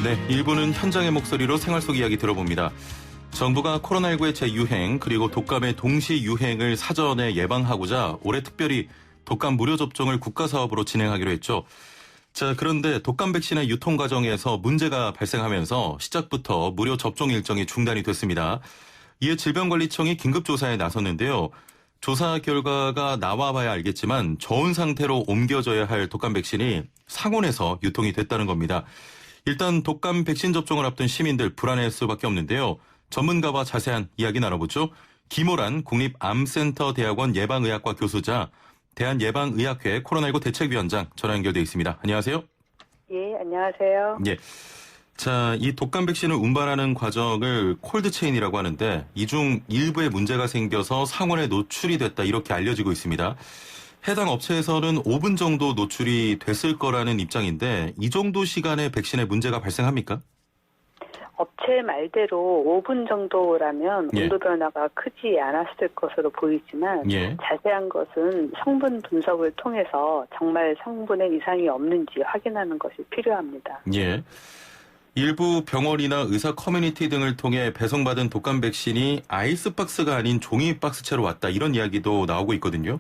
네, 일부는 현장의 목소리로 생활 속 이야기 들어봅니다. 정부가 코로나19의 재유행 그리고 독감의 동시 유행을 사전에 예방하고자 올해 특별히 독감 무료 접종을 국가사업으로 진행하기로 했죠. 자, 그런데 독감 백신의 유통 과정에서 문제가 발생하면서 시작부터 무료 접종 일정이 중단이 됐습니다. 이에 질병관리청이 긴급조사에 나섰는데요. 조사 결과가 나와봐야 알겠지만 저온 상태로 옮겨져야 할 독감 백신이 상온에서 유통이 됐다는 겁니다. 일단 독감 백신 접종을 앞둔 시민들 불안해할 수밖에 없는데요. 전문가와 자세한 이야기 나눠보죠. 김호란 국립암센터 대학원 예방의학과 교수자, 대한예방의학회 코로나19 대책위원장 전화 연결돼 있습니다. 안녕하세요. 예, 안녕하세요. 예. 자, 이 독감 백신을 운반하는 과정을 콜드체인이라고 하는데 이 중 일부에 문제가 생겨서 상온에 노출이 됐다 이렇게 알려지고 있습니다. 해당 업체에서는 5분 정도 노출이 됐을 거라는 입장인데 이 정도 시간에 백신에 문제가 발생합니까? 업체 말대로 5분 정도라면 예. 온도 변화가 크지 않았을 것으로 보이지만 예. 자세한 것은 성분 분석을 통해서 정말 성분에 이상이 없는지 확인하는 것이 필요합니다. 예. 일부 병원이나 의사 커뮤니티 등을 통해 배송받은 독감 백신이 아이스박스가 아닌 종이 박스채로 왔다 이런 이야기도 나오고 있거든요.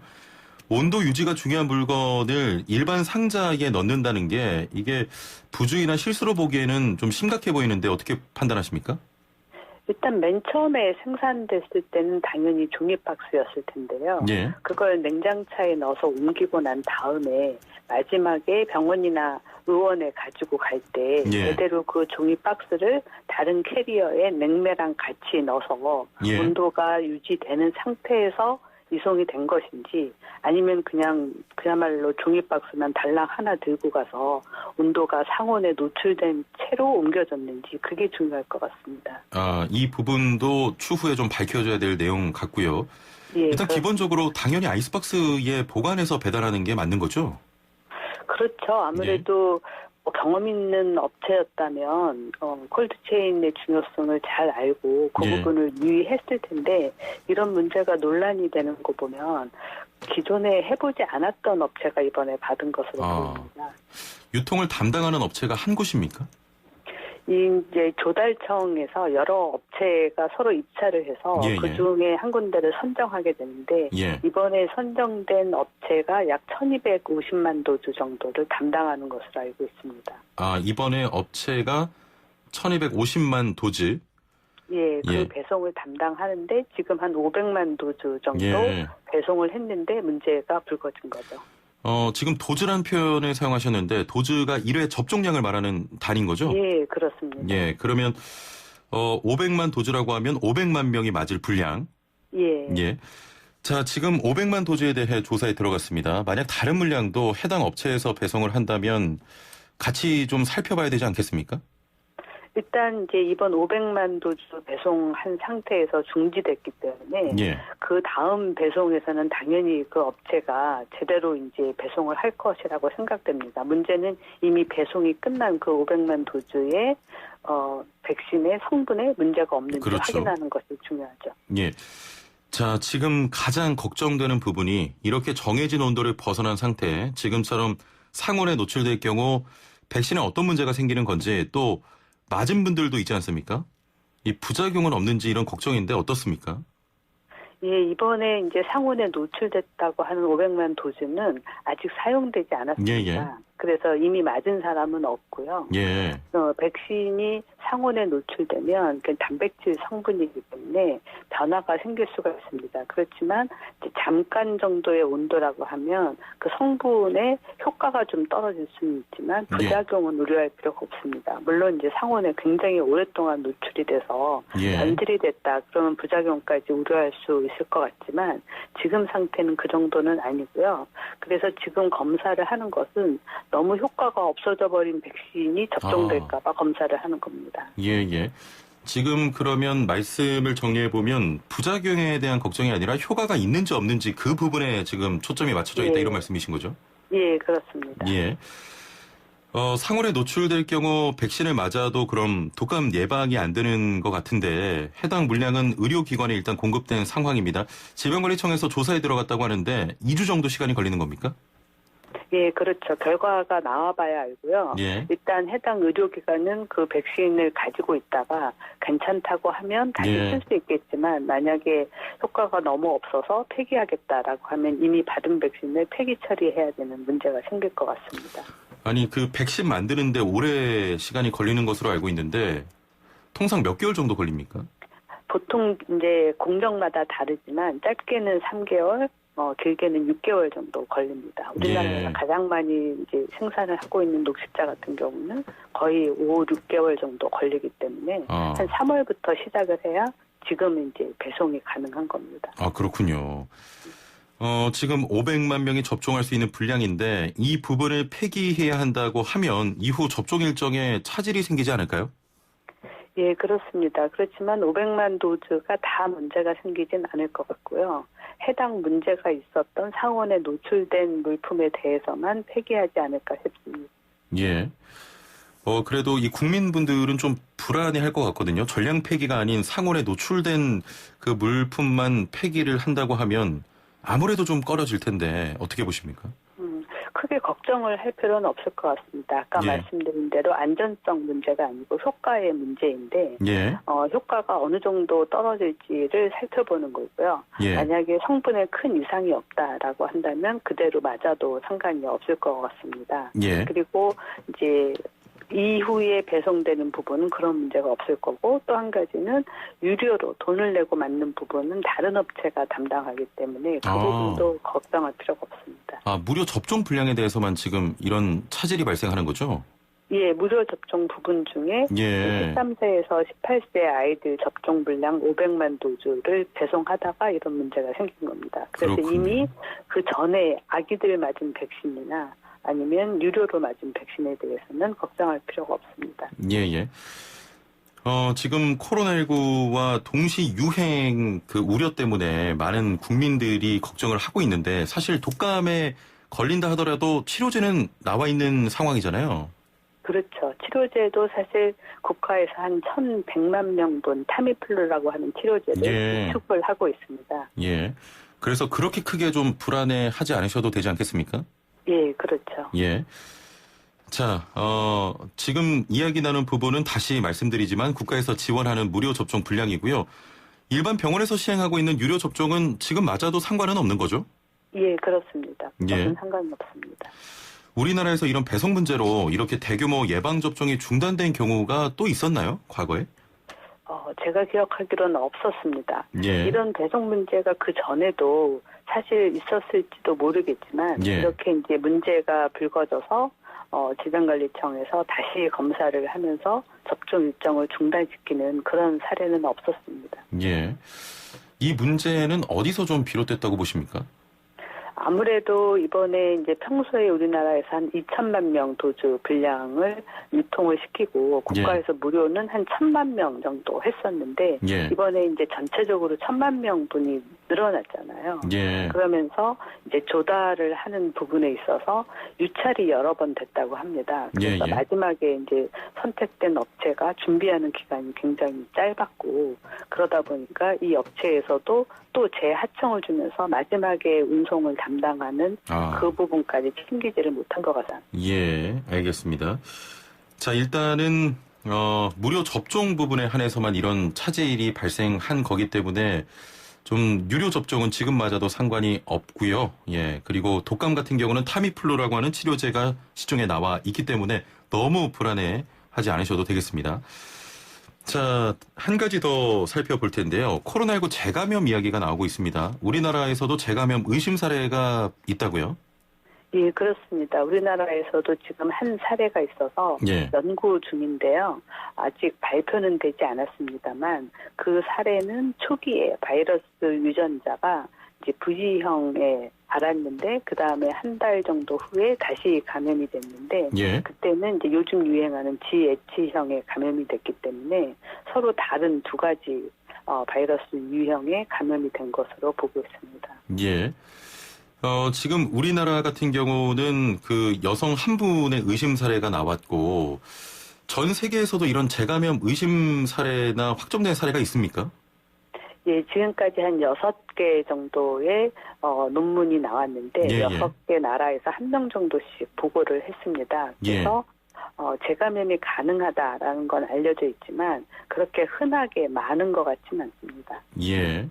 온도 유지가 중요한 물건을 일반 상자에 넣는다는 게 이게 부주의나 실수로 보기에는 좀 심각해 보이는데 어떻게 판단하십니까? 일단 맨 처음에 생산됐을 때는 당연히 종이 박스였을 텐데요. 예. 그걸 냉장차에 넣어서 옮기고 난 다음에 마지막에 병원이나 의원에 가지고 갈 때 예. 제대로 그 종이 박스를 다른 캐리어에 냉매랑 같이 넣어서 예. 온도가 유지되는 상태에서 이송이 된 것인지 아니면 그야말로 종이 박스만 달랑 하나 들고 가서 온도가 상온에 노출된 채로 옮겨졌는지 그게 중요할 것 같습니다. 아, 이 부분도 추후에 좀 밝혀져야 될 내용 같고요. 예, 일단 기본적으로 당연히 아이스박스에 보관해서 배달하는 게 맞는 거죠? 그렇죠. 아무래도 경험 있는 업체였다면 콜드체인의 중요성을 잘 알고 그 예. 부분을 유의했을 텐데 이런 문제가 논란이 되는 거 보면 기존에 해보지 않았던 업체가 이번에 받은 것으로 보입니다. 유통을 담당하는 업체가 한 곳입니까? 이제 조달청에서 여러 업체가 서로 입찰을 해서 예, 예. 그 중에 한 군데를 선정하게 되는데 예. 이번에 선정된 업체가 약 1250만 도주 정도를 담당하는 것으로 알고 있습니다. 아, 이번에 업체가 1250만 도즈. 예, 그 예. 배송을 담당하는데 지금 한 500만 도주 정도 예. 배송을 했는데 문제가 불거진 거죠. 지금 도즈란 표현을 사용하셨는데 도즈가 1회 접종량을 말하는 단위인 거죠? 예, 그렇습니다. 예, 그러면 500만 도즈라고 하면 500만 명이 맞을 분량. 예. 예. 자, 지금 500만 도즈에 대해 조사에 들어갔습니다. 만약 다른 물량도 해당 업체에서 배송을 한다면 같이 좀 살펴봐야 되지 않겠습니까? 일단 이제 이번 500만 도주 배송한 상태에서 중지됐기 때문에 예. 그 다음 배송에서는 당연히 그 업체가 제대로 이제 배송을 할 것이라고 생각됩니다. 문제는 이미 배송이 끝난 그 500만 도주의 백신의 성분에 문제가 없는지 그렇죠. 확인하는 것이 중요하죠. 예. 자, 지금 가장 걱정되는 부분이 이렇게 정해진 온도를 벗어난 상태, 지금처럼 상온에 노출될 경우 백신에 어떤 문제가 생기는 건지 또 맞은 분들도 있지 않습니까? 이 부작용은 없는지 이런 걱정인데 어떻습니까? 예, 이번에 이제 상온에 노출됐다고 하는 500만 도즈는 아직 사용되지 않았습니다. 예, 예. 그래서 이미 맞은 사람은 없고요. 예. 백신이 상온에 노출되면 그 단백질 성분이기 때문에 변화가 생길 수가 있습니다. 그렇지만 이제 잠깐 정도의 온도라고 하면 그 성분의 효과가 좀 떨어질 수는 있지만 부작용은 우려할 필요가 없습니다. 물론 이제 상온에 굉장히 오랫동안 노출이 돼서 예. 변질이 됐다 그러면 부작용까지 우려할 수 있을 것 같지만 지금 상태는 그 정도는 아니고요. 그래서 지금 검사를 하는 것은 너무 효과가 없어져 버린 백신이 접종될까 봐 검사를 하는 겁니다. 예, 예. 지금 그러면 말씀을 정리해보면 부작용에 대한 걱정이 아니라 효과가 있는지 없는지 그 부분에 지금 초점이 맞춰져 있다 이런 말씀이신 거죠? 예, 그렇습니다. 예. 상온에 노출될 경우 백신을 맞아도 그럼 독감 예방이 안 되는 것 같은데 해당 물량은 의료기관에 일단 공급된 상황입니다. 질병관리청에서 조사에 들어갔다고 하는데 2주 정도 시간이 걸리는 겁니까? 예, 그렇죠. 결과가 나와봐야 알고요. 예. 일단 해당 의료기관은 그 백신을 가지고 있다가 괜찮다고 하면 다시 예. 쓸 수 있겠지만 만약에 효과가 너무 없어서 폐기하겠다라고 하면 이미 받은 백신을 폐기 처리해야 되는 문제가 생길 것 같습니다. 아니, 그 백신 만드는데 오래 시간이 걸리는 것으로 알고 있는데 통상 몇 개월 정도 걸립니까? 보통 이제 공정마다 다르지만 짧게는 3개월, 길게는 6개월 정도 걸립니다. 우리나라에서 예. 가장 많이 이제 생산을 하고 있는 녹십자 같은 경우는 거의 5, 6개월 정도 걸리기 때문에 한 3월부터 시작을 해야 지금 이제 배송이 가능한 겁니다. 아, 그렇군요. 지금 500만 명이 접종할 수 있는 분량인데 이 부분을 폐기해야 한다고 하면 이후 접종 일정에 차질이 생기지 않을까요? 예, 그렇습니다. 그렇지만 500만 도즈가 다 문제가 생기진 않을 것 같고요. 해당 문제가 있었던 상온에 노출된 물품에 대해서만 폐기하지 않을까 싶습니다. 예. 그래도 이 국민분들은 좀 불안해할 것 같거든요. 전량 폐기가 아닌 상온에 노출된 그 물품만 폐기를 한다고 하면 아무래도 좀 꺼려질 텐데 어떻게 보십니까? 크게 걱정을 할 필요는 없을 것 같습니다. 아까 예. 말씀드린 대로 안전성 문제가 아니고 효과의 문제인데 예. 효과가 어느 정도 떨어질지를 살펴보는 거고요. 예. 만약에 성분에 큰 이상이 없다라고 한다면 그대로 맞아도 상관이 없을 것 같습니다. 예. 그리고 이제 이후에 배송되는 부분은 그런 문제가 없을 거고 또 한 가지는 유료로 돈을 내고 맞는 부분은 다른 업체가 담당하기 때문에 그 부분도 걱정할 필요가 없습니다. 아, 무료 접종 분량에 대해서만 지금 이런 차질이 발생하는 거죠? 예, 무료 접종 부분 중에 예. 13세에서 18세 아이들 접종 분량 500만 도즈를 배송하다가 이런 문제가 생긴 겁니다. 그래서 그렇군요. 이미 그 전에 아기들 맞은 백신이나 아니면 유료로 맞은 백신에 대해서는 걱정할 필요가 없습니다. 예, 예. 지금 코로나19와 동시 유행 그 우려 때문에 많은 국민들이 걱정을 하고 있는데 사실 독감에 걸린다 하더라도 치료제는 나와 있는 상황이잖아요. 그렇죠. 치료제도 사실 국가에서 한 1,100만 명분 타미플루라고 하는 치료제를 예. 수급을 하고 있습니다. 예. 그래서 그렇게 크게 좀 불안해하지 않으셔도 되지 않겠습니까? 예, 그렇죠. 예. 자, 지금 이야기 나눈 부분은 다시 말씀드리지만 국가에서 지원하는 무료 접종 분량이고요. 일반 병원에서 시행하고 있는 유료 접종은 지금 맞아도 상관은 없는 거죠? 예, 그렇습니다. 예. 무슨 상관이 없습니다. 우리나라에서 이런 배송 문제로 이렇게 대규모 예방접종이 중단된 경우가 또 있었나요? 과거에? 제가 기억하기로는 없었습니다. 예. 이런 배송 문제가 그 전에도 사실 있었을지도 모르겠지만 예. 이렇게 이제 문제가 불거져서 질병관리청에서 다시 검사를 하면서 접종 일정을 중단시키는 그런 사례는 없었습니다. 예. 이 문제는 어디서 좀 비롯됐다고 보십니까? 아무래도 이번에 이제 평소에 우리나라에서 한 2천만 명 도주 분량을 유통을 시키고 국가에서 무료는 한 1,000만 명 정도 했었는데 예. 이번에 이제 전체적으로 1,000만 명분이 늘어났잖아요. 예. 그러면서 이제 조달을 하는 부분에 있어서 유찰이 여러 번 됐다고 합니다. 그래서 예. 마지막에 이제 선택된 업체가 준비하는 기간이 굉장히 짧았고 그러다 보니까 이 업체에서도 또 재하청을 주면서 마지막에 운송을 담당하는 그 부분까지 챙기지를 못한 것 같아요. 예, 알겠습니다. 자, 일단은 무료 접종 부분에 한해서만 이런 차질이 발생한 거기 때문에 좀 유료 접종은 지금 맞아도 상관이 없고요. 예, 그리고 독감 같은 경우는 타미플루라고 하는 치료제가 시중에 나와 있기 때문에 너무 불안해하지 않으셔도 되겠습니다. 자, 한 가지 더 살펴볼 텐데요. 코로나19 재감염 이야기가 나오고 있습니다. 우리나라에서도 재감염 의심 사례가 있다고요? 예, 그렇습니다. 우리나라에서도 지금 한 사례가 있어서 예. 연구 중인데요. 아직 발표는 되지 않았습니다만 그 사례는 초기에 바이러스 유전자가 이제 V형에 알았는데 그 다음에 한 달 정도 후에 다시 감염이 됐는데 예. 그때는 이제 요즘 유행하는 GH형에 감염이 됐기 때문에 서로 다른 두 가지 바이러스 유형에 감염이 된 것으로 보고 있습니다. 예. 지금 우리나라 같은 경우는 그 여성 한 분의 의심 사례가 나왔고 전 세계에서도 이런 재감염 의심 사례나 확정된 사례가 있습니까? 예, 지금까지 한 6개 정도의 논문이 나왔는데 예, 예. 6개 나라에서 1명 정도씩 보고를 했습니다. 그래서 재감염이 가능하다라는 건 알려져 있지만 그렇게 흔하게 많은 것 같지는 않습니다. 예.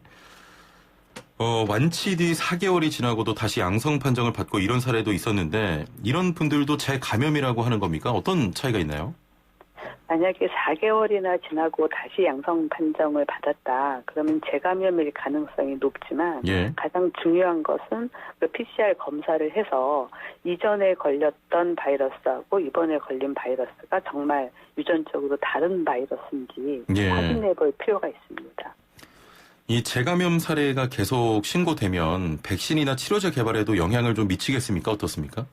완치 뒤 4개월이 지나고도 다시 양성 판정을 받고 이런 사례도 있었는데 이런 분들도 재감염이라고 하는 겁니까? 어떤 차이가 있나요? 만약에 4개월이나 지나고 다시 양성 판정을 받았다. 그러면 재감염일 가능성이 높지만 예. 가장 중요한 것은 그 PCR 검사를 해서 이전에 걸렸던 바이러스하고 이번에 걸린 바이러스가 정말 유전적으로 다른 바이러스인지 예. 확인해 볼 필요가 있습니다. 이 재감염 사례가 계속 신고되면 백신이나 치료제 개발에도 영향을 좀 미치겠습니까? 어떻습니까?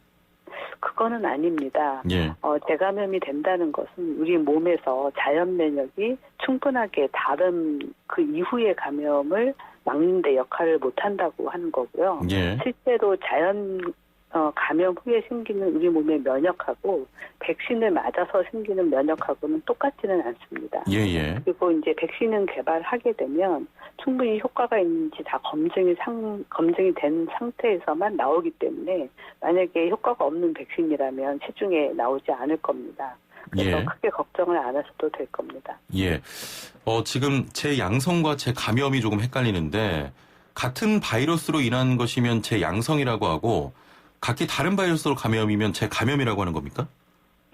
그거는 아닙니다. 예. 재감염이 된다는 것은 우리 몸에서 자연 면역이 충분하게 다른 그 이후의 감염을 막는 데 역할을 못한다고 하는 거고요. 예. 실제로 자연 감염 후에 생기는 우리 몸의 면역하고 백신을 맞아서 생기는 면역하고는 똑같지는 않습니다. 예. 그리고 이제 백신은 개발하게 되면 충분히 효과가 있는지 다 검증이 된 상태에서만 나오기 때문에 만약에 효과가 없는 백신이라면 시중에 나오지 않을 겁니다. 그래서 예. 크게 걱정을 안 하셔도 될 겁니다. 예. 지금 재양성과 재감염이 조금 헷갈리는데 같은 바이러스로 인한 것이면 재양성이라고 하고 각기 다른 바이러스로 감염이면 재감염이라고 하는 겁니까?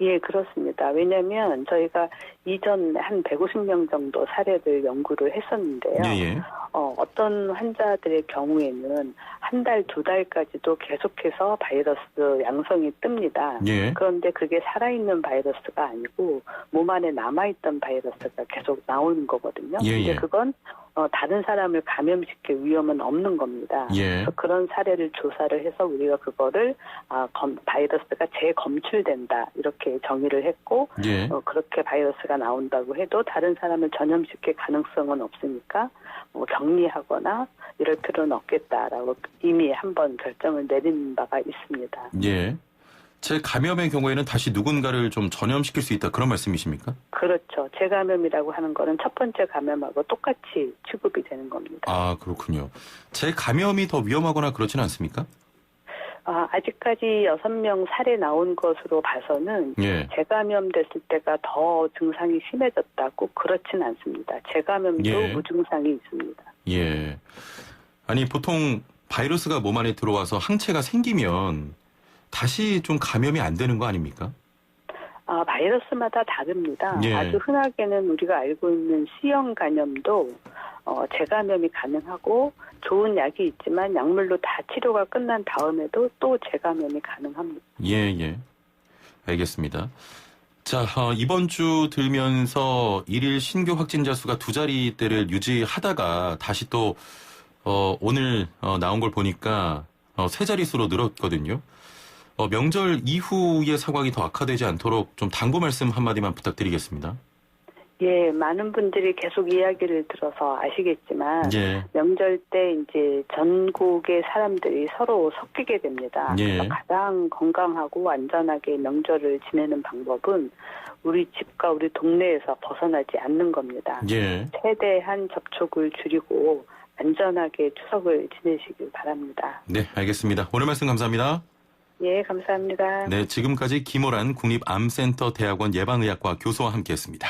예, 그렇습니다. 왜냐하면 저희가 이전 한 150명 정도 사례를 연구를 했었는데요. 예. 어떤 환자들의 경우에는 한 달, 2달까지도 계속해서 바이러스 양성이 뜹니다. 예. 그런데 그게 살아있는 바이러스가 아니고 몸 안에 남아있던 바이러스가 계속 나오는 거거든요. 예. 근데 그건 다른 사람을 감염시킬 위험은 없는 겁니다. 예. 그래서 그런 사례를 조사를 해서 우리가 그거를 바이러스가 재검출된다 이렇게 정의를 했고 예. 그렇게 바이러스가 나온다고 해도 다른 사람을 전염시킬 가능성은 없으니까 격리하거나 이럴 필요는 없겠다라고 이미 한번 결정을 내린 바가 있습니다. 예. 재감염의 경우에는 다시 누군가를 좀 전염시킬 수 있다 그런 말씀이십니까? 그렇죠. 재감염이라고 하는 거는 첫 번째 감염하고 똑같이 취급이 되는 겁니다. 아, 그렇군요. 재감염이 더 위험하거나 그렇진 않습니까? 아직까지 6명 사례 나온 것으로 봐서는 예. 재감염됐을 때가 더 증상이 심해졌다고 그렇진 않습니다. 재감염도 예. 무증상이 있습니다. 예. 아니, 보통 바이러스가 몸 안에 들어와서 항체가 생기면 다시 좀 감염이 안 되는 거 아닙니까? 바이러스마다 다릅니다. 예. 아주 흔하게는 우리가 알고 있는 C형 감염도 재감염이 가능하고 좋은 약이 있지만 약물로 다 치료가 끝난 다음에도 또 재감염이 가능합니다. 예. 알겠습니다. 자, 이번 주 들면서 일일 신규 확진자 수가 2자리대를 유지하다가 다시 또 오늘 나온 걸 보니까 3자릿수로 늘었거든요. 명절 이후의 상황이 더 악화되지 않도록 좀 당부 말씀 한마디만 부탁드리겠습니다. 예, 많은 분들이 계속 이야기를 들어서 아시겠지만 예. 명절 때 이제 전국의 사람들이 서로 섞이게 됩니다. 예. 그래서 가장 건강하고 안전하게 명절을 지내는 방법은 우리 집과 우리 동네에서 벗어나지 않는 겁니다. 예. 최대한 접촉을 줄이고 안전하게 추석을 지내시길 바랍니다. 네, 알겠습니다. 오늘 말씀 감사합니다. 예, 감사합니다. 네, 지금까지 김호란 국립암센터 대학원 예방의학과 교수와 함께했습니다.